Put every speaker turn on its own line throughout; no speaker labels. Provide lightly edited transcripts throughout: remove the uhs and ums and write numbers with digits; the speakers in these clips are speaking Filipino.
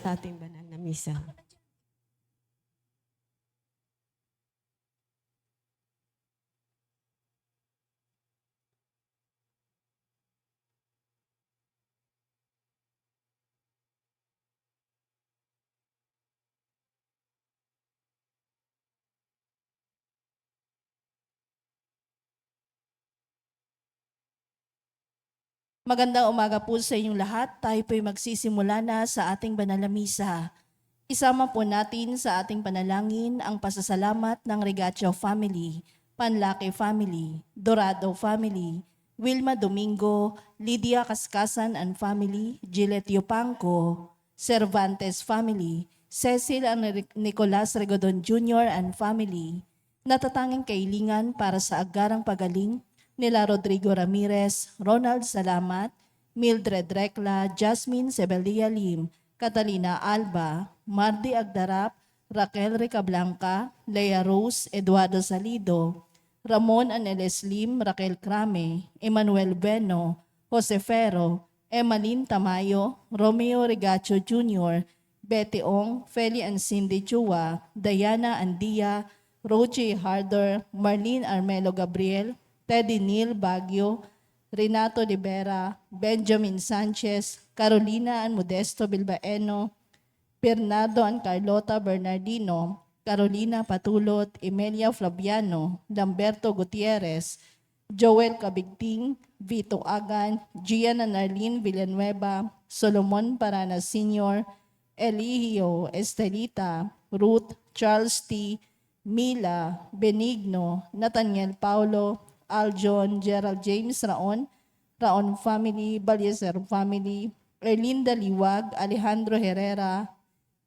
sa ating banal na misa.
Magandang umaga po sa inyong lahat. Tayo po'y magsisimula na sa ating banal na misa. Isama po natin sa ating panalangin ang pasasalamat ng Regacio family, Panlaki family, Dorado family, Wilma Domingo, Lydia Kaskasan and family, Gillette Yupanco, Cervantes family, Cecil and Nicolas Regodon Jr. and family, natatanging kailingan para sa agarang pagaling nila Rodrigo Ramirez, Ronald Salamat, Mildred Recla, Jasmine Sebelia Lim, Catalina Alba, Mardi Agdarap, Raquel Ricablanca, Lea Rose, Eduardo Salido, Ramon Aneles Lim, Raquel Crame, Emmanuel Bueno, Jose Ferro, Emalyn Tamayo, Romeo Regacho Jr., Betty Ong, Feli and Cindy Chua, Diana Andia, Rochi Harder, Marlene Armelo Gabriel, Teddy Neil Baguio, Renato Libera, Benjamin Sanchez, Carolina and Modesto Bilbaeno, Bernardo and Carlota Bernardino, Carolina Patulot, Emilia Flaviano, Lamberto Gutierrez, Joel Cabigting, Vito Agan, Gian and Arlene Villanueva, Solomon Paranas Sr., Eligio Estelita, Ruth, Charles T., Mila, Benigno, Nathaniel Paulo, Aljon, Gerald James Raon, Raon family, Balyeser family, Erlinda Liwag, Alejandro Herrera,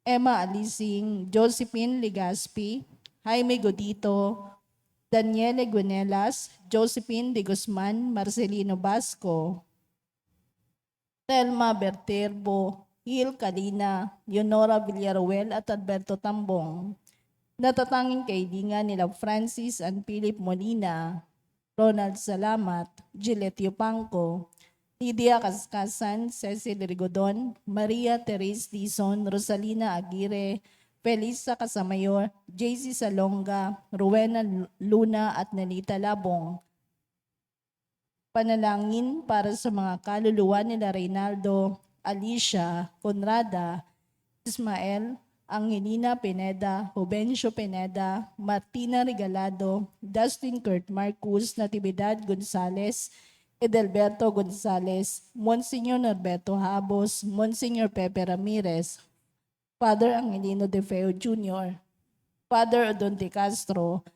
Emma Alising, Josephine Legaspi, Jaime Godito, Daniele Guenelas, Josephine de Guzman, Marcelino Basco, Telma Berterbo, Hil Kalina, Leonora Villaruel at Alberto Tambong. Natatanging kaibigan nila Francis and Philip Molina, Ronald Salamat, Gillette Yupanco, Lydia Kaskasan, Cecil Rigodon, Maria Therese Dizon, Rosalina Aguirre, Felisa Casamayor, JC Salonga, Rowena Luna at Nelita Labong. Panalangin para sa mga kaluluwa nila Reynaldo, Alicia, Conrada, Ismael, Angelina Pineda, Jovencio Pineda, Martina Regalado, Dustin Kurt Marcus, Natividad Gonzales, Edelberto Gonzales, Monsignor Norberto Habos, Monsignor Pepe Ramirez, Father Angelino De Feo Jr., Father Odonte Castro,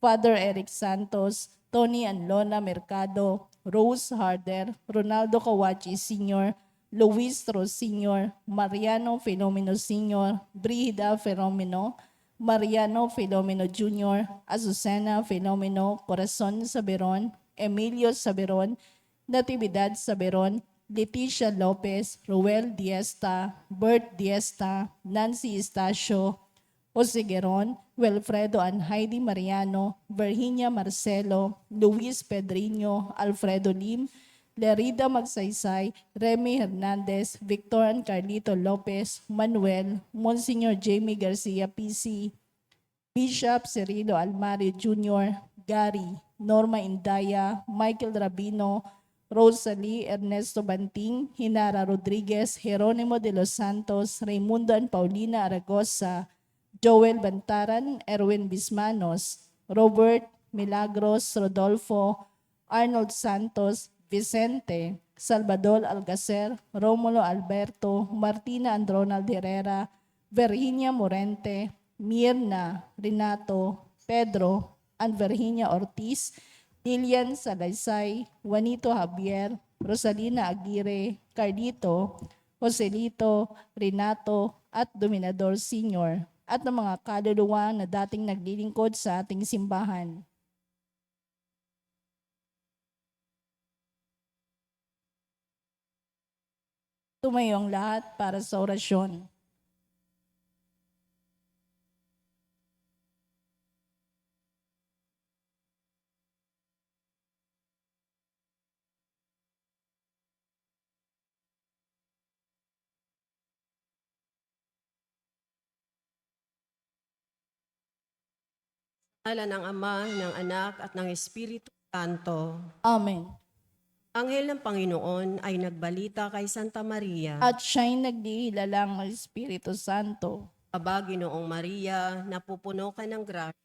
Father Eric Santos, Tony and Lona Mercado, Rose Harder, Ronaldo Kawachi Sr., Luis Ros Sr., Mariano Filomeno Sr., Brida Filomeno, Mariano Filomeno Jr., Azucena Filomeno, Corazon Saberon, Emilio Saberon, Natividad Saberon, Leticia Lopez, Ruel Diesta, Bert Diesta, Nancy Estacio, Jose Geron, Wilfredo and Heidi Mariano, Virginia Marcelo, Luis Pedriño, Alfredo Lim, Lerida Magsaysay, Remy Hernandez, Victor and Carlito Lopez, Manuel, Monsignor Jamie Garcia PC, Bishop Cirilo Almario Jr., Gary, Norma Indaya, Michael Rabino, Rosalie Ernesto Banting, Hinara Rodriguez, Jeronimo de los Santos, Raimundo and Paulina Aragosa, Joel Bantaran, Erwin Bismanos, Robert Milagros Rodolfo, Arnold Santos, Vicente, Salvador Algacer, Romulo Alberto, Martina and Ronald Herrera, Virginia Morente, Mirna, Renato, Pedro, and Virginia Ortiz, Lilian Salaysay, Juanito Javier, Rosalina Aguirre, Carlito, Joselito, Renato, at Dominador Sr., at ng mga kaluluwa na dating naglilingkod sa ating simbahan. Tumayong lahat para sa orasyon.
Ala ng Ama, ng Anak, at ng Espiritu Santo.
Amen.
Anghel ng Panginoon ay nagbalita kay Santa Maria.
At siya'y nagdihilalang ng Espiritu Santo.
Aba, Ginoong Maria, napupuno ka ng grasya.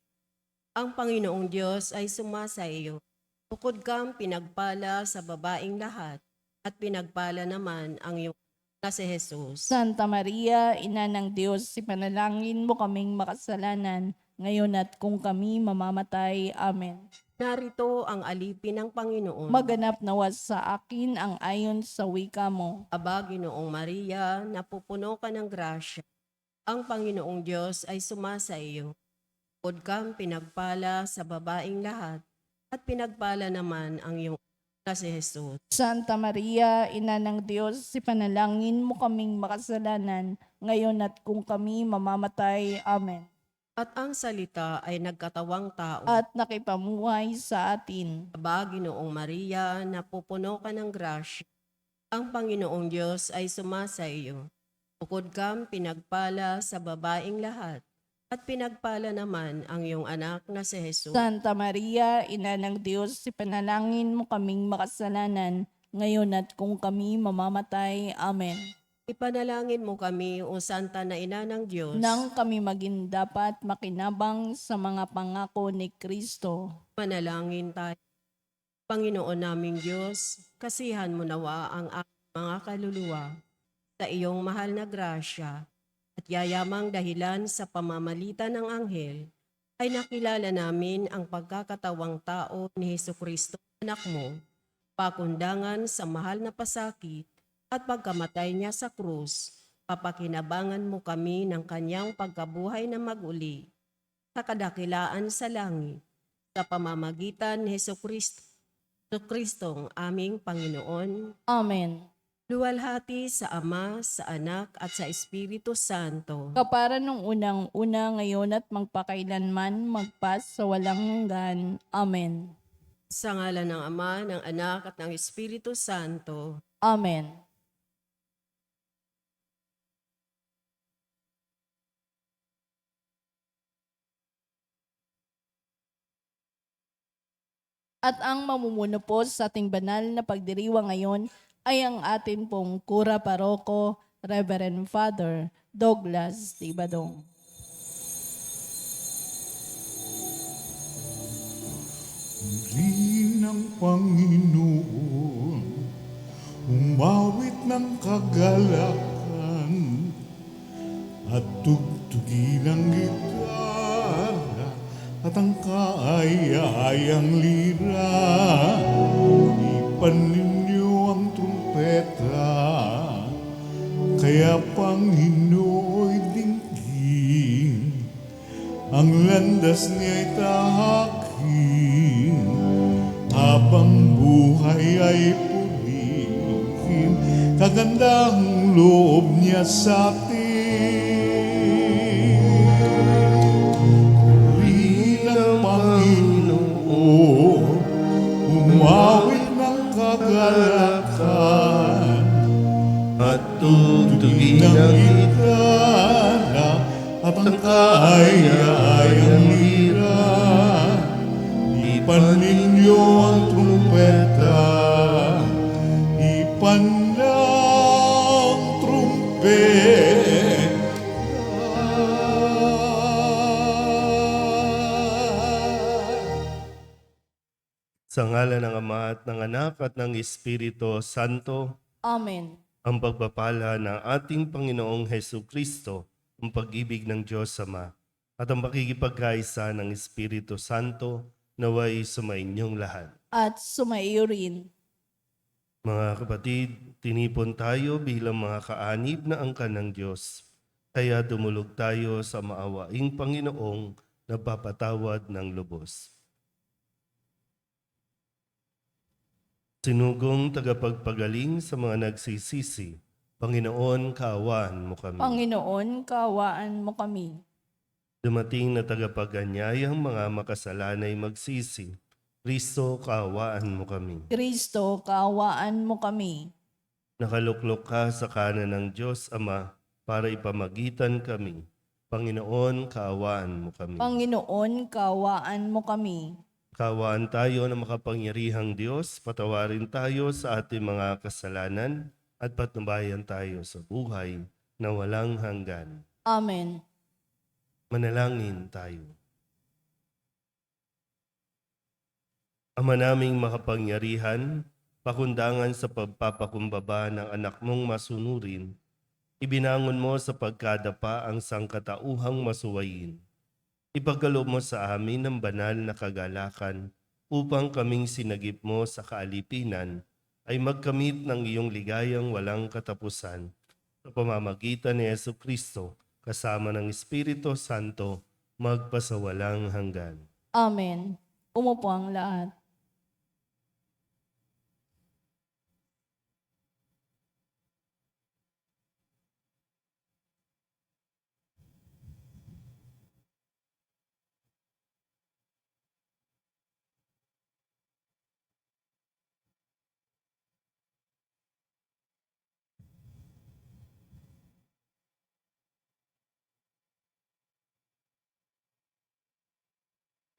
Ang Panginoong Diyos ay sumasa iyo. Bukod kang pinagpala sa babaing lahat, at pinagpala naman ang iyong na si Jesus.
Santa Maria, Ina ng Diyos, ipanalangin mo kaming makasalanan, ngayon at kung kami mamamatay. Amen.
Narito ang alipin ng Panginoon.
Maganap nawa sa akin ang ayon sa wika mo.
Aba, Ginoong Maria, napupuno ka ng grasya. Ang Panginoong Diyos ay sumasa iyo. Bukod kang pinagpala sa babaing lahat, at pinagpala naman ang iyong na si Jesus.
Santa Maria, Ina ng Diyos, ipanalangin mo kaming makasalanan, ngayon at kung kami mamamatay. Amen.
At ang salita ay nagkatawang tao.
At nakipamuhay sa atin.
Aba, Ginoong Maria, napupuno ka ng grasya. Ang Panginoong Diyos ay sumasa iyo. Bukod kang pinagpala sa babaing lahat, at pinagpala naman ang iyong anak na si Jesus.
Santa Maria, Ina ng Diyos, ipanalangin mo kaming makasalanan, ngayon at kung kami mamamatay. Amen.
Ipanalangin mo kami, o Santa na Ina ng Diyos.
Nang kami maging dapat makinabang sa mga pangako ni Kristo.
Manalangin tayo. Panginoon naming Diyos, kasihan mo nawa ang aming mga kaluluwa sa iyong mahal na grasya, at yayamang dahilan sa pamamalitan ng anghel, ay nakilala namin ang pagkakatawang tao ni Hesukristo, anak mo, pakundangan sa mahal na pasakit at pagkamatay niya sa krus. Papakinabangan mo kami ng kanyang pagkabuhay na maguli sa kadakilaan sa langit, sa pamamagitan ni Kristong aming Panginoon.
Amen.
Luwalhati sa Ama, sa Anak, at sa Espiritu Santo.
Kapara nung unang-una ngayon at magpakailanman magpas sa walang hanggan. Amen.
Sa ngalan ng Ama, ng Anak, at ng Espiritu Santo.
Amen. At ang mamumuno po sa ating banal na pagdiriwang ngayon ay ang atin pong Kura Paroko, Reverend Father Douglas Tibadong.
Muli ng Panginoon, umawit ng kagalakan, at tugtugin ang gitara, at ang kaaya-ayang lira. Ipan ninyo ang trumpeta, kaya Panginooy dinggin, ang landas niya'y tahakin, habang buhay ay purihin, kagandahang loob niya sa atin. Purihin ang Panginoon, umawit ng kagalakan,
at tugtugin ang
gitara, at ang kaaya-ayang lira. Ipan ninyo ang trumpeta, ipan ng trumpeta.
Sa ngalan ng Ama at ng Anak at ng Espiritu Santo,
Amen.
ang pagpapala ng ating Panginoong Hesu Kristo, ang pag-ibig ng Diyos Ama, at ang pakikipagkaisa ng Espiritu Santo, naway sumainyong lahat.
At sumaiyo rin.
Mga kapatid, tinipon tayo bilang mga kaanib na angkan ng Diyos, kaya dumulog tayo sa maawaing Panginoong nagpapatawad ng lubos. Sinugong tagapagpagaling sa mga nagsisisi, Panginoon, kaawaan mo kami.
Panginoon, kaawaan mo kami.
Dumating na tagapaganyayang mga makasalanay magsisi, Kristo, kaawaan mo kami.
Kristo, kaawaan mo kami.
Nakaluklok ka sa kanan ng Diyos Ama para ipamagitan kami. Panginoon, kaawaan mo kami.
Panginoon, kaawaan mo kami.
Kaawaan tayo ng makapangyarihang Diyos, patawarin tayo sa ating mga kasalanan at patnubayan tayo sa buhay na walang hanggan.
Amen.
Manalangin tayo. Ama naming makapangyarihan, pakundangan sa pagpapakumbaba ng anak mong masunurin, ibinangon mo sa pagkadapa ang sangkatauhang masuwayin. Ipagkaloob mo sa amin ng banal na kagalakan upang kaming sinagip mo sa kaalipinan ay magkamit ng iyong ligayang walang katapusan sa pamamagitan ni Jesucristo kasama ng Espiritu Santo magpasawalang hanggan.
Amen. Umupo ang lahat.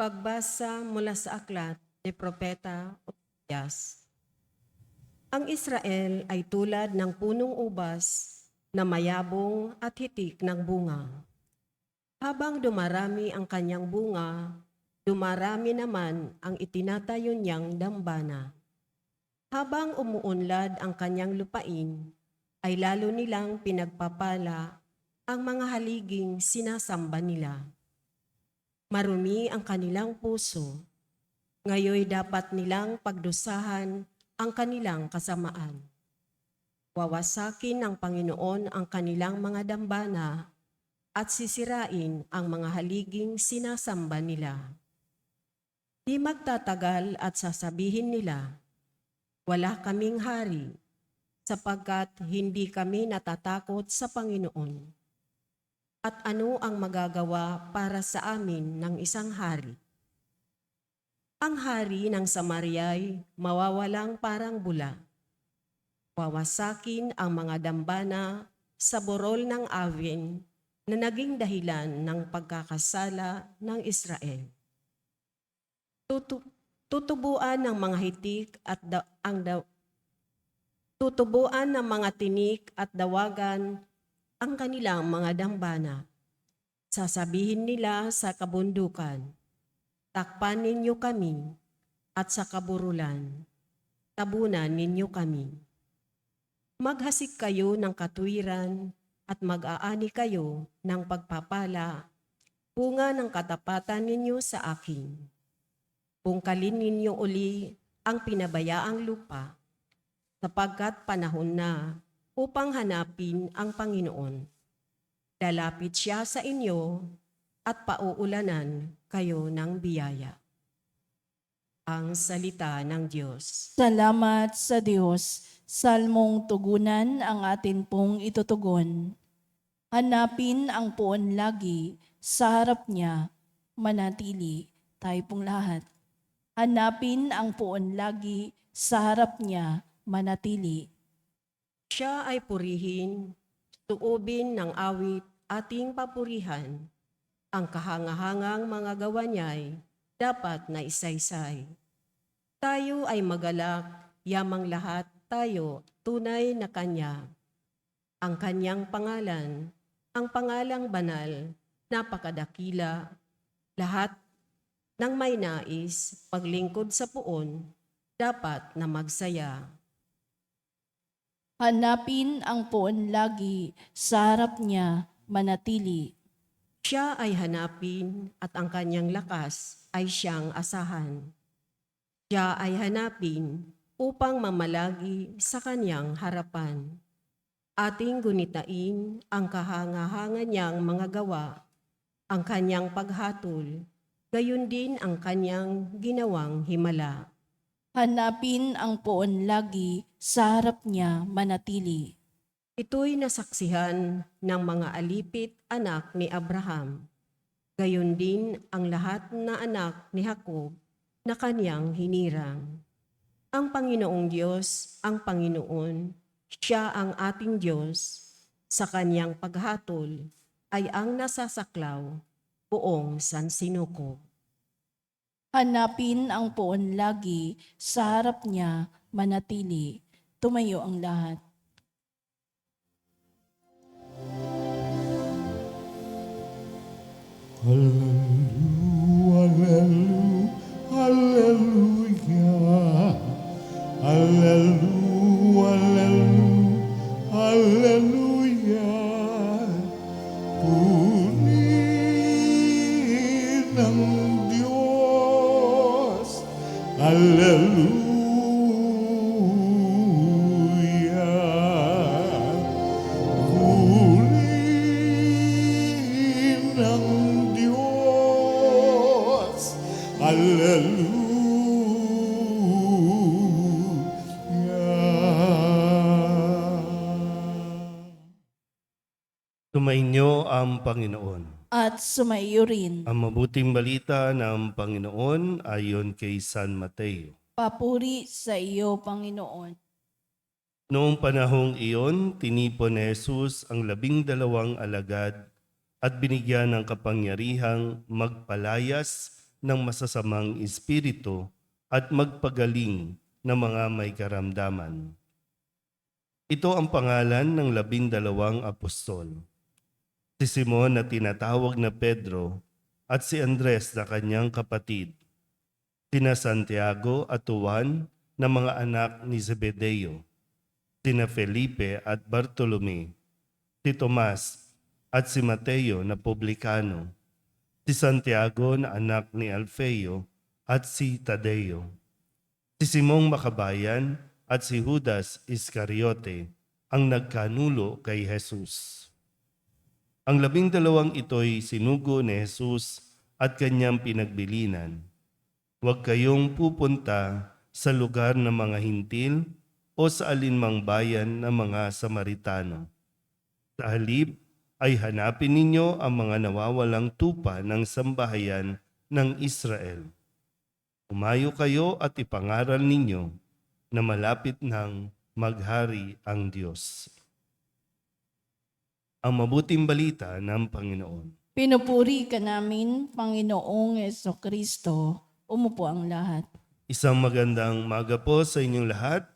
Pagbasa mula sa aklat ni Propeta Oseas. Ang Israel ay tulad ng punong ubas na mayabong at hitik ng bunga. Habang dumarami ang kanyang bunga, dumarami naman ang itinatayo niyang dambana. Habang umuunlad ang kanyang lupain, ay lalo nilang pinagpapala ang mga haliging sinasamba nila. Marumi ang kanilang puso, ngayoy dapat nilang pagdusahan ang kanilang kasamaan. Wawasakin ng Panginoon ang kanilang mga dambana at sisirain ang mga haliging sinasamba nila. Di magtatagal at sasabihin nila, wala kaming hari, sapagkat hindi kami natatakot sa Panginoon. At ano ang magagawa para sa amin ng isang hari? Ang hari ng Samariya'y mawawalang parang bula. Wawasakin ang mga dambana sa burol ng Aven na naging dahilan ng pagkakasala ng Israel. Tutubuan ng mga hitik at tutubuan ng mga tinik at dawagan ang kanilang mga dambana. Sasabihin nila sa kabundukan, takpan ninyo kami, at sa kaburulan, tabunan ninyo kami. Maghasik kayo ng katuwiran at mag-aani kayo ng pagpapala, bunga ng katapatan ninyo sa akin. Bungkalin ninyo uli ang pinabayaang lupa, sapagkat panahon na upang hanapin ang Panginoon. Lalapit siya sa inyo at pauulanan kayo ng biyaya. Ang salita ng Diyos.
Salamat sa Diyos. Salmong tugunan ang atin pong itutugon. Hanapin ang puon lagi, sa harap niya, manatili. Tayo pong lahat. Hanapin ang puon lagi, sa harap niya, manatili.
Siya ay purihin, tuubin ng awit ating papurihan. Ang kahangahangang mga gawa niya'y dapat na isaysay. Tayo ay magalak, yamang lahat tayo tunay na Kanya. Ang Kanyang pangalan, ang pangalang banal, napakadakila, lahat ng may nais paglingkod sa puon, dapat na magsaya.
Hanapin ang puon lagi, sa harap niya, manatili.
Siya ay hanapin at ang kanyang lakas ay siyang asahan. Siya ay hanapin upang mamalagi sa kanyang harapan. Ating gunitain ang kahanga-hanga niyang mga gawa, ang kanyang paghatol, gayon din ang kanyang ginawang himala.
Hanapin ang puon lagi, sa harap niya, manatili.
Ito'y nasaksihan ng mga alipit anak ni Abraham. Gayon din ang lahat na anak ni Jacob na kanyang hinirang. Ang Panginoong Diyos, ang Panginoon, siya ang ating Diyos. Sa kanyang paghatol, ay ang nasasaklaw buong sansinuko.
Hanapin ang poon lagi, sa harap niya manatili. Tumayo ang lahat.
Hallelujah, hallelujah, hallelujah. Purihin ng Diyos, hallelujah. Purihin ng Diyos, hallelujah.
Tumainyo ang Panginoon.
At sumaiyo rin.
Ang mabuting balita ng Panginoon ayon kay San Mateo.
Papuri sa iyo, Panginoon.
Noong panahong iyon, tinipon ni Jesus ang 12 alagad at binigyan ng kapangyarihang magpalayas ng masasamang espiritu at magpagaling ng mga may karamdaman. Ito ang pangalan ng 12 apostol. Si Simon na tinatawag na Pedro at si Andres na kanyang kapatid, sina Santiago at Juan na mga anak ni Zebedeo, sina Felipe at Bartolome, si Tomas at si Mateo na publikano, si Santiago na anak ni Alfeo at si Tadeo, si Simong Makabayan at si Judas Iscariote ang nagkanulo kay Jesus. Ang 12 ito'y sinugo ni Jesus at kanyang pinagbilinan. Huwag kayong pupunta sa lugar ng mga hintil o sa alinmang bayan ng mga Samaritano. Sa halip ay hanapin ninyo ang mga nawawalang tupa ng sambahayan ng Israel. Umayo kayo at ipangaral ninyo na malapit nang maghari ang Diyos. Ang mabuting balita ng Panginoon.
Pinupuri ka namin, Panginoong Jesucristo. Umupo ang lahat.
Isang magandang umaga po sa inyong lahat.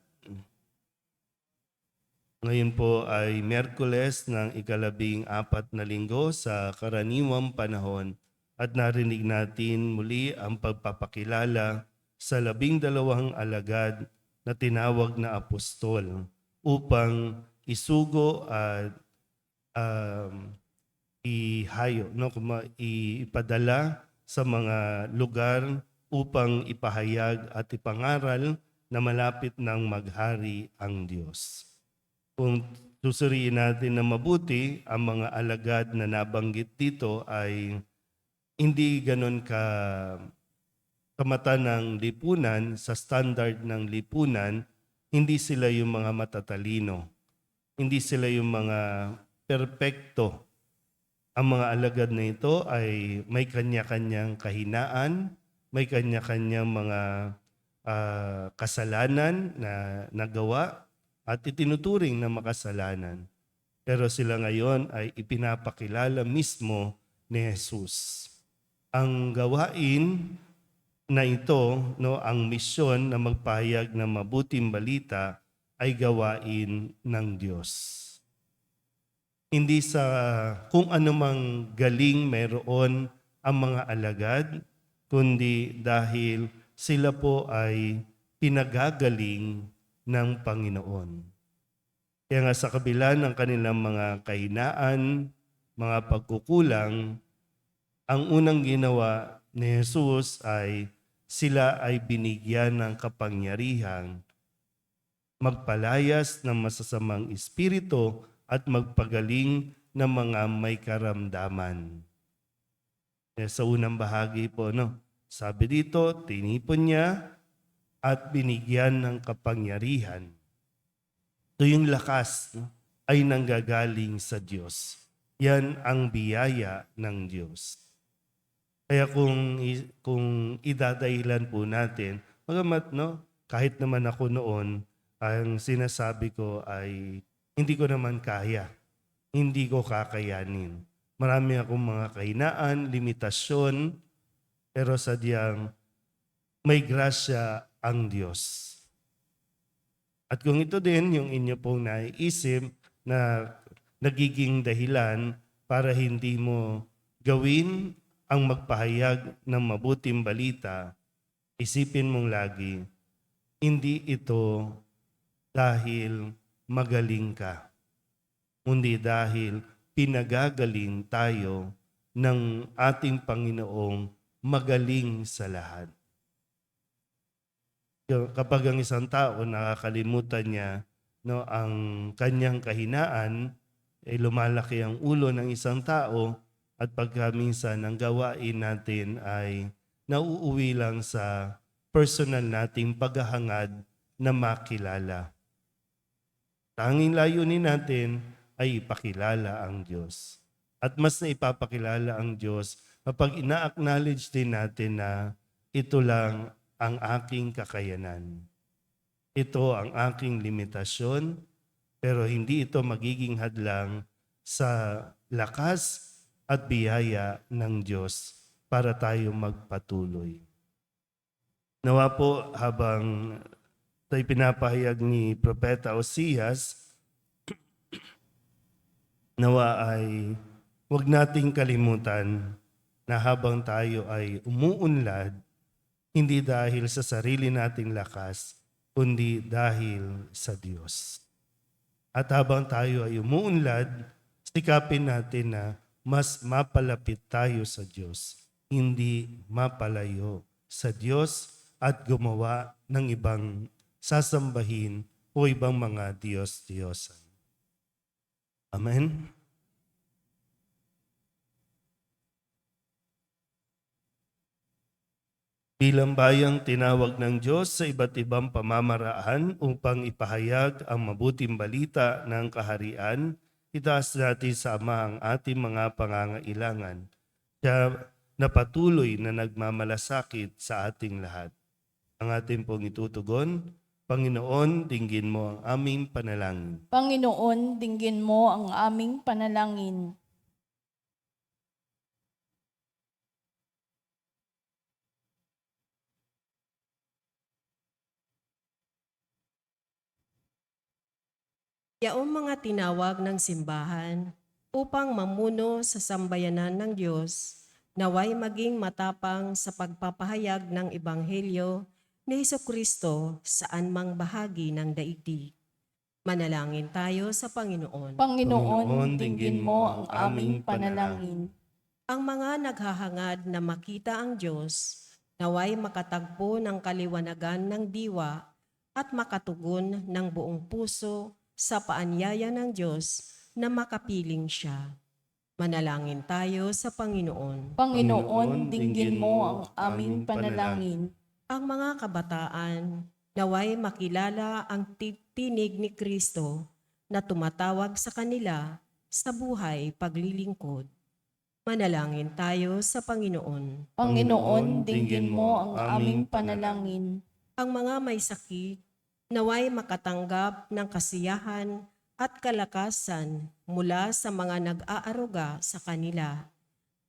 Ngayon po ay Miyerkules ng ika-14 na linggo sa karaniwang panahon at narinig natin muli ang pagpapakilala sa 12 alagad na tinawag na apostol upang isugo at ipadala sa mga lugar upang ipahayag at ipangaral na malapit ng maghari ang Diyos. Kung susuriin natin na mabuti, ang mga alagad na nabanggit dito ay hindi ganon kamata ng lipunan, sa standard ng lipunan, hindi sila yung mga matatalino. Hindi sila yung mga perpekto. Ang mga alagad na ito ay may kanya-kanyang kahinaan, may kanya-kanyang mga kasalanan na nagawa at itinuturing na makasalanan. Pero sila ngayon ay ipinapakilala mismo ni Jesus. Ang gawain na ito, ang misyon na magpahayag ng mabuting balita ay gawain ng Diyos. Hindi sa kung anumang galing mayroon ang mga alagad, kundi dahil sila po ay pinagagaling ng Panginoon. Kaya nga sa kabila ng kanilang mga kahinaan, mga pagkukulang, ang unang ginawa ni Jesus ay sila ay binigyan ng kapangyarihang magpalayas ng masasamang espiritu at magpagaling ng mga may karamdaman. Sa unang bahagi po, sabi dito, tinipon niya at binigyan ng kapangyarihan. Ito yung lakas ay nanggagaling sa Diyos. Yan ang biyaya ng Diyos. Kaya kung idadahilan po natin, magamat kahit naman ako noon, ang sinasabi ko ay hindi ko naman kaya, hindi ko kakayanin. Marami akong mga kahinaan, limitasyon, pero sadyang may grasya ang Diyos. At kung ito din yung inyo pong naiisip na nagiging dahilan para hindi mo gawin ang magpahayag ng mabuting balita, isipin mong lagi, hindi ito dahil magaling ka, kundi dahil pinagagaling tayo ng ating Panginoong magaling sa lahat. Kapag ang isang tao nakakalimutan niya ang kanyang kahinaan, lumalaki ang ulo ng isang tao at pagka minsan ang gawain natin ay nauuwi lang sa personal nating paghahangad na makilala. Tanging layunin natin ay ipakilala ang Diyos. At mas na ipapakilala ang Diyos kapag ina-acknowledge din natin na ito lang ang aking kakayanan. Ito ang aking limitasyon, pero hindi ito magiging hadlang sa lakas at biyaya ng Diyos para tayo magpatuloy. Nawa po habang tayo pinapahayag ni Propeta Osias, nawa ay huwag nating kalimutan na habang tayo ay umuunlad, hindi dahil sa sarili nating lakas, kundi dahil sa Diyos. At habang tayo ay umuunlad, sikapin natin na mas mapalapit tayo sa Diyos, hindi mapalayo sa Diyos at gumawa ng ibang sasambahin o ibang mga Diyos-Diyosan. Amen? Bilang bayang tinawag ng Diyos sa iba't ibang pamamaraan upang ipahayag ang mabuting balita ng kaharian, itaas natin sa Ama ang ating mga pangangailangan. Siya na patuloy na nagmamalasakit sa ating lahat. Ang ating pong itutugon, Panginoon, dinggin mo ang aming panalangin.
Panginoon, dinggin mo ang aming panalangin.
Yaong mga tinawag ng simbahan upang mamuno sa sambayanan ng Diyos, naway maging matapang sa pagpapahayag ng Ebanghelyo ni Hesukristo saan mang bahagi ng daigdig. Manalangin tayo sa Panginoon.
Panginoon, dinggin mo ang aming panalangin.
Ang mga naghahangad na makita ang Diyos, naway makatagpo ng kaliwanagan ng diwa at makatugon ng buong puso sa paanyaya ng Diyos na makapiling siya. Manalangin tayo sa Panginoon.
Panginoon, dinggin mo ang aming panalangin.
Ang mga kabataan, naway makilala ang tinig ni Kristo na tumatawag sa kanila sa buhay paglilingkod. Manalangin tayo sa Panginoon.
Panginoon, dinggin mo ang aming panalangin.
Ang mga may sakit, naway makatanggap ng kasiyahan at kalakasan mula sa mga nag-aaruga sa kanila.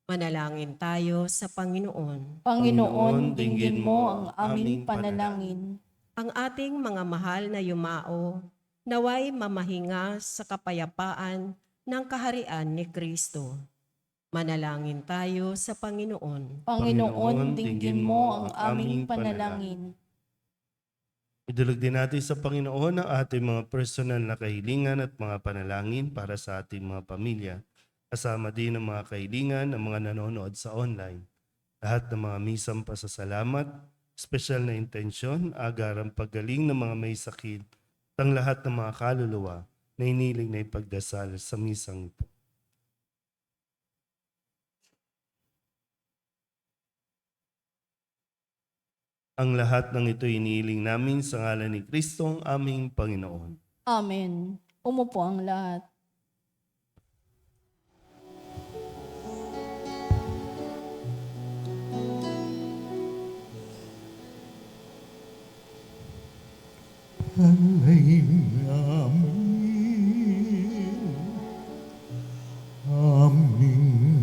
Manalangin tayo sa Panginoon.
Panginoon, dinggin mo ang aming panalangin.
Ang ating mga mahal na yumao, naway mamahinga sa kapayapaan ng kaharian ni Kristo. Manalangin tayo sa Panginoon.
Panginoon, dinggin mo ang aming panalangin.
Idulog din natin sa Panginoon ang ating mga personal na kahilingan at mga panalangin para sa ating mga pamilya. Kasama din ang mga kahilingan ng mga nanonood sa online. Lahat ng mga misang pasasalamat, espesyal na intensyon, agarang paggaling ng mga may sakit, at ang lahat ng mga kaluluwa na iniling na ipagdasal sa misang ito. Ang lahat ng ito iniiling namin sa ngalan ni Kristong aming Panginoon.
Amen. Umupo ang lahat.
Amin. Amin.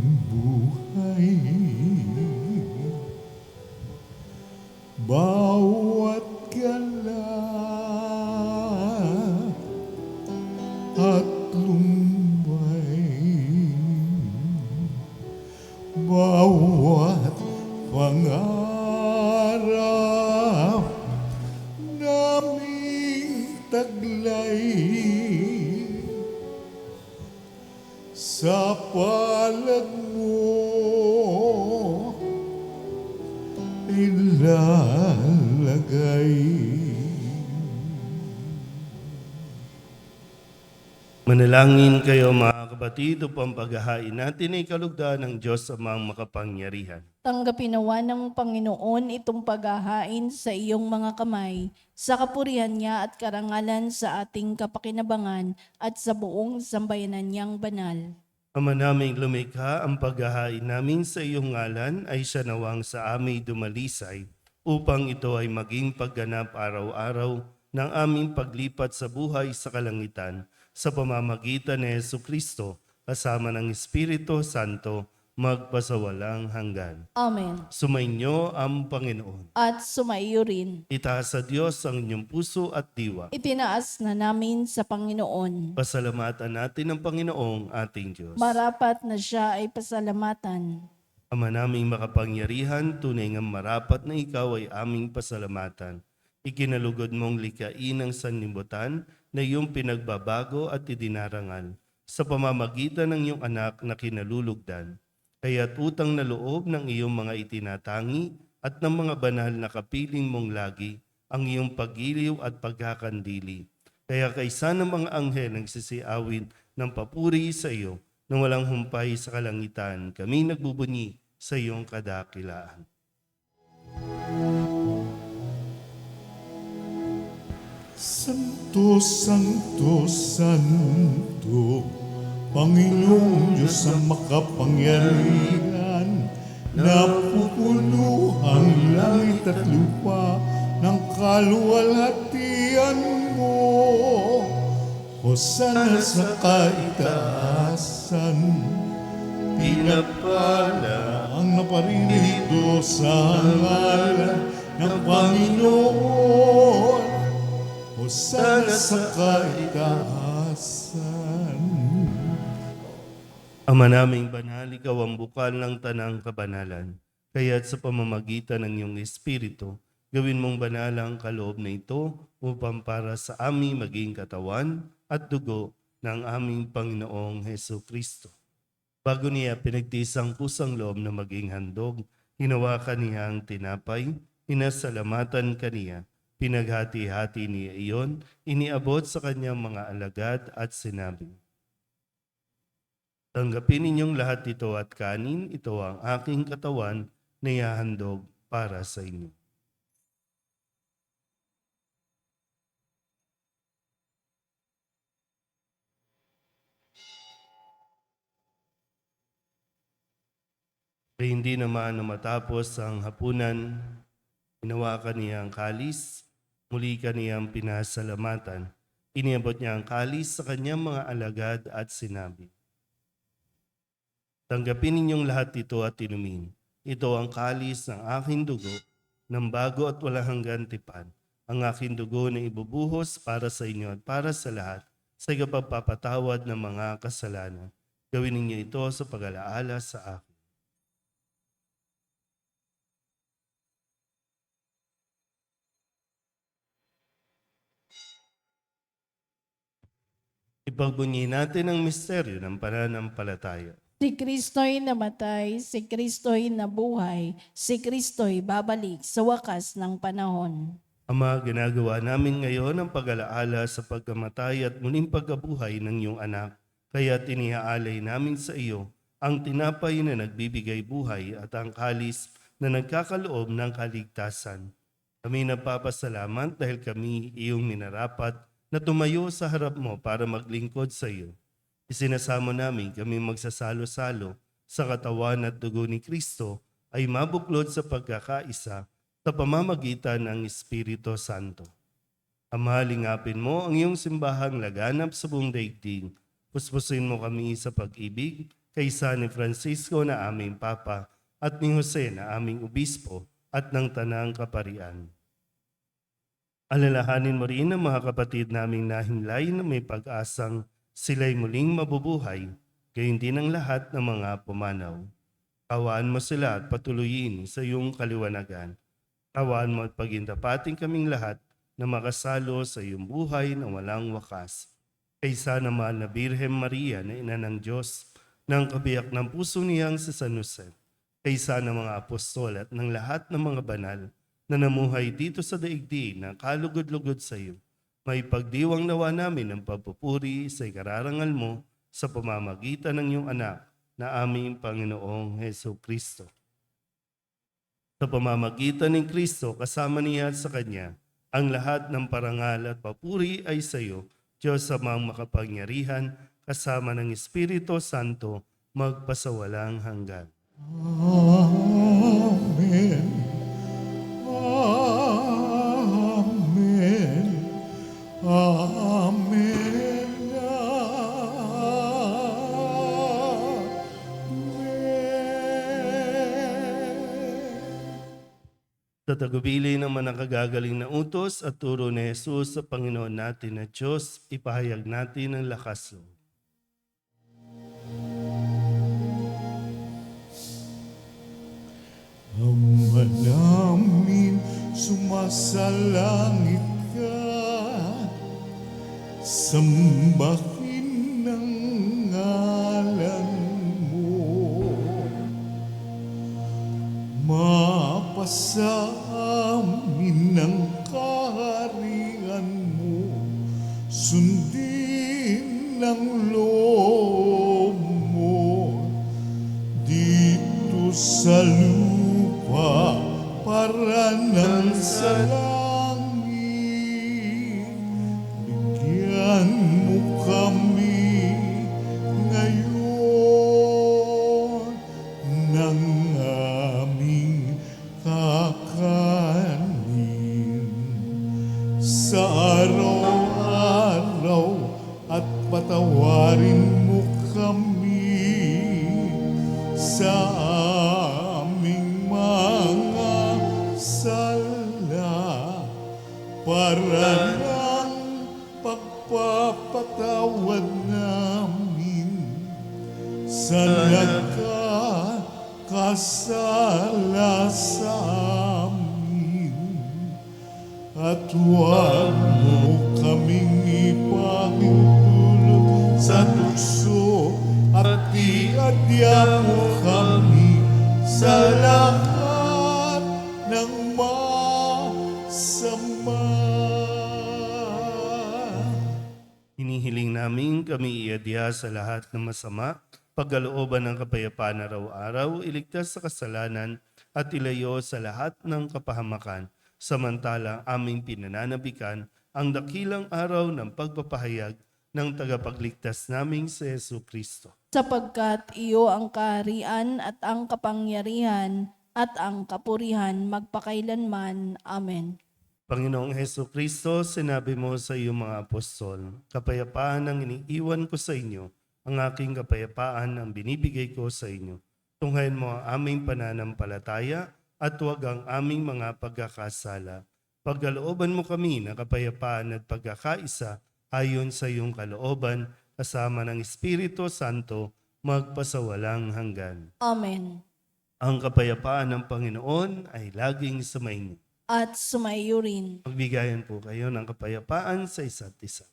sa palad mo ilalagay.
Manalangin kayo mga kapatid upang paghahain natin ay kalugdan ng Diyos amang makapangyarihan.
Tanggapin nawa ng Panginoon itong paghahain sa iyong mga kamay, sa kapurihan niya at karangalan sa ating kapakinabangan at sa buong sambayanan niyang banal.
Ama naming lumikha, ang paghahain namin sa iyong ngalan ay siya nawang sa aming dumalisay upang ito ay maging pagganap araw-araw ng aming paglipat sa buhay sa kalangitan sa pamamagitan ni Jesucristo kasama ng Espiritu Santo magpasawalang hanggan.
Amen.
Sumainyo ang Panginoon.
At sumaiyo rin.
Itaas sa Diyos ang inyong puso at diwa.
Itinaas na namin sa Panginoon.
Pasalamatan natin ang Panginoong ating Diyos.
Marapat na siya ay pasalamatan.
Ama naming makapangyarihan, tunay ngang marapat na ikaw ay aming pasalamatan. Ikinalugod mong likain ang sanlibutan na iyong pinagbabago at idinarangal sa pamamagitan ng iyong anak na kinalulugdan. Kaya't utang na loob ng iyong mga itinatangi at ng mga banal na kapiling mong lagi ang iyong pagiliw at pagkakandili. Kaya kaysa ng mga anghel ang sisiawin ng papuri sa iyo nang walang humpay sa kalangitan, kami nagbubunyi sa iyong kadakilaan.
Santo, Santo, Santo, Panginoong Diyos ang makapangyarihan, napupuno ang langit at lupa ng kaluwalhatian mo. Hosana sa kaitaasan, pinapala ang naparinito sa ngalan ng Panginoon. Hosana sa kaitaasan.
Ama naming banal, ikaw ang bukal ng tanang kabanalan. Kaya't sa pamamagitan ng iyong Espiritu, gawin mong banal ang kaloob na ito upang para sa aming maging katawan at dugo ng aming Panginoong Hesukristo. Bago niya pinagtiis ang kusang loob na maging handog, hinawakan niya ang tinapay, inasalamatan kaniya, pinaghati-hati niya iyon, iniabot sa kanyang mga alagad at sinabi, tanggapin ninyong lahat ito at kanin, ito ang aking katawan na ihahandog para sa inyo. Hindi naman na matapos ang hapunan, hinawakan niya ang kalis, muli kaniyang pinasalamatan. Iniabot niya ang kalis sa kanyang mga alagad at sinabi, tanggapin ninyong lahat ito at inumin. Ito ang kalis ng aking dugo, ng bago at walang hanggan tipan. Ang aking dugo na ibubuhos para sa inyo at para sa lahat sa ikapagpapatawad ng mga kasalanan. Gawin ninyo ito sa pag-alaala sa akin. Ipagbunyi natin ang misteryo ng pananampalataya.
Si Kristo'y namatay, si Kristo'y nabuhay, si Kristo'y babalik sa wakas ng panahon.
Ama, ginagawa namin ngayon ang pag-alaala sa pagkamatay at muling pagkabuhay ng iyong anak. Kaya tinihaalay namin sa iyo ang tinapay na nagbibigay buhay at ang kalis na nagkakaloob ng kaligtasan. Kami nagpapasalamat dahil kami iyong minarapat na tumayo sa harap mo para maglingkod sa iyo. Isinasamo namin kami magsasalo-salo sa katawan at dugo ni Kristo ay mabuklod sa pagkakaisa sa pamamagitan ng Espiritu Santo. Ama, lingapin mo ang iyong simbahang laganap sa buong daigdig. Puspusin mo kami sa pag-ibig kaysa ni Francisco na aming Papa at ni Jose na aming Obispo at ng Tanang Kaparian. Alalahanin mo rin ang mga kapatid naming nahimlay na may pag-asang sila'y muling mabubuhay, gayon din ang lahat ng mga pumanaw. Kawaan mo sila at patuloyin sa iyong kaliwanagan. Kawaan mo at pagindapating kaming lahat na makasalo sa iyong buhay na walang wakas. Kaysa na mahal na Birhen Maria na Ina ng Diyos, ng kabiyak ng puso niyang si San Jose, kaysa ng mga apostol at ng lahat ng mga banal na namuhay dito sa daigdig na kalugod-lugod sa iyo. May pagdiwang nawa namin ng pagpupuri sa ikararangal mo sa pamamagitan ng iyong anak na aming Panginoong Heso Kristo. Sa pamamagitan ng Kristo, kasama niya at sa Kanya, ang lahat ng parangal at papuri ay sa iyo, Diyos amang makapangyarihan, kasama ng Espiritu Santo, magpasawalang hanggan.
Amen. Amen. Amen. Amen.
Sa tagubili ng manakagagaling na utos at turo ni Jesus sa Panginoon natin na Diyos, ipahayag natin ang lakas loob.
Ama namin, sumasalangit ka, sambahin ang ngalan mo. Mapasa amin ang kaharian mo, sundin ang loob mo dito sa lupa para nang sa langit. Bigyan mo kami ngayon ng aming kakanin sa araw-araw at patawarin mo kami sa aming mga sala para ng pagpapatawad namin sa nagkakasala sa amin. At huwag mo kaming ipahintulot sa tukso at iadya mo kami sa lahat ng masama.
Hinihiling namin kami iadya sa lahat ng masama, pagkalooban ng kapayapaan araw-araw, iligtas sa kasalanan at ilayo sa lahat ng kapahamakan, samantalang aming pinananabikan ang dakilang araw ng pagpapahayag ng tagapagligtas naming si Jesu Kristo.
Sapagkat iyo ang kaharian at ang kapangyarihan at ang kapurihan magpakailanman. Amen.
Panginoong Heso Kristo, sinabi mo sa iyong mga apostol, kapayapaan ang iniiwan ko sa inyo, ang aking kapayapaan ang binibigay ko sa inyo. Tunghayan mo ang aming pananampalataya at huwag ang aming mga pagkakasala. Pagkalooban mo kami ng kapayapaan at pagkakaisa ayon sa iyong kalooban, kasama ng Espiritu Santo, magpasawalang hanggan.
Amen.
Ang kapayapaan ng Panginoon ay laging sumainyo.
At sumaiyo rin.
Magbigayan po kayo ng kapayapaan sa isa't isa.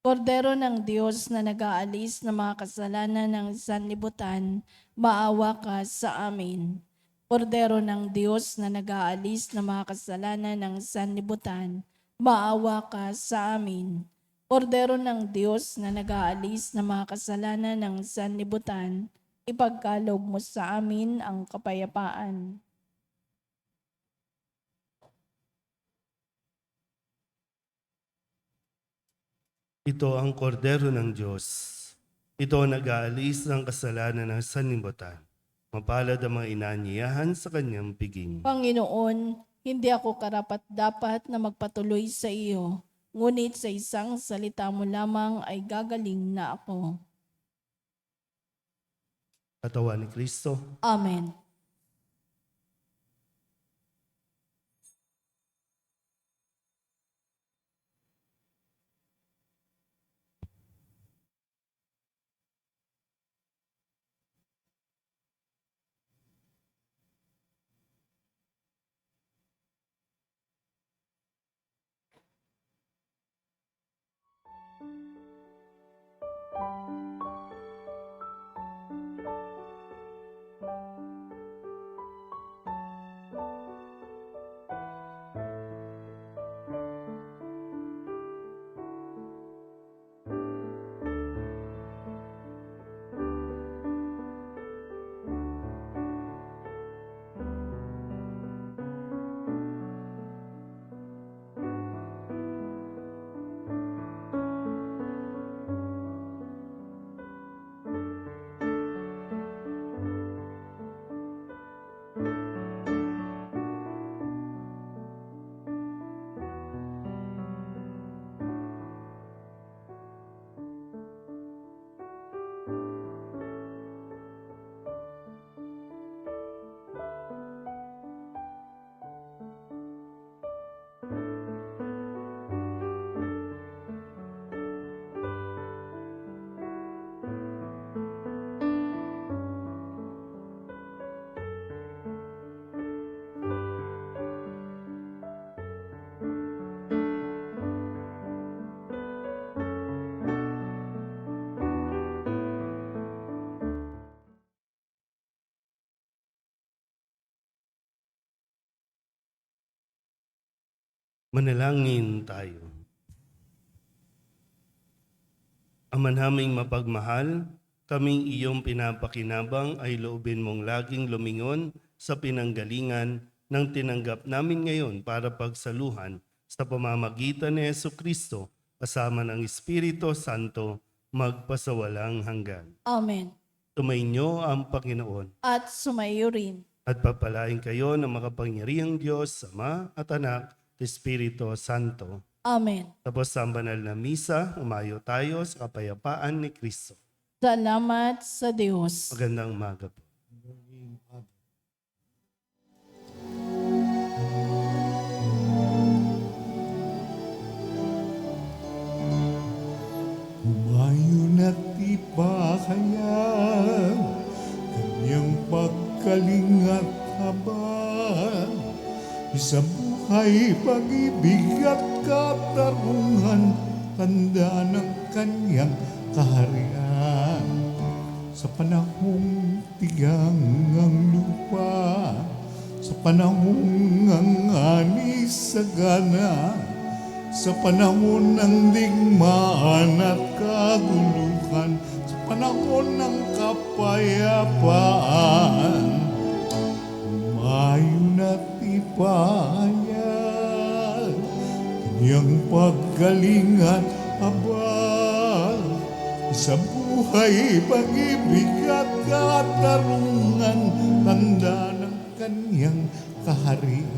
Kordero ng Diyos na nag-aalis ng mga kasalanan ng sanlibutan, maawa ka sa amin. Kordero ng Diyos na nag-aalis ng mga kasalanan ng sanlibutan, maawa ka sa amin. Kordero ng Diyos na nag-aalis ng mga kasalanan ng sanlibutan, ipagkaloob mo sa amin ang kapayapaan.
Ito ang kordero ng Diyos. Ito ang nag-aalis ng kasalanan ng sanlibutan. Mapalad ang mga inanyayahan sa kanyang piging.
Panginoon, hindi ako karapat-dapat na magpatuloy sa iyo, ngunit sa isang salita mo lamang ay gagaling na ako.
Katawan ni Kristo.
Amen.
Manalangin tayo. Ama naming mapagmahal, kaming iyong pinapakinabang ay loobin mong laging lumingon sa pinanggalingan ng tinanggap namin ngayon para pagsaluhan sa pamamagitan ni Jesucristo kasama ng Espiritu Santo magpasawalang hanggan.
Amen.
Tumainyo ang Panginoon
At sumayo rin.
at papalain kayo ng makapangyarihang Diyos, Ama at Anak at Espiritu Santo.
Amen.
Tapos sa banal na misa, umayo tayo sa kapayapaan ni Kristo.
Salamat sa Diyos.
Magandang umaga po.
Humayon at ipahayag kanyang pagkalingat habang sa buhay, pag-ibig at katarungan, tanda ng kanyang kaharian. Sa panahong tigang ang lupa, sa panahong ang ani sagana, sa panahon ng digmaan at kaguluhan, sa panahon ng kapayapaan, umayon at ipahayag kanyang paggaling at habag sa buhay, pag-ibig at katarungan, tanda ng kanyang kaharian.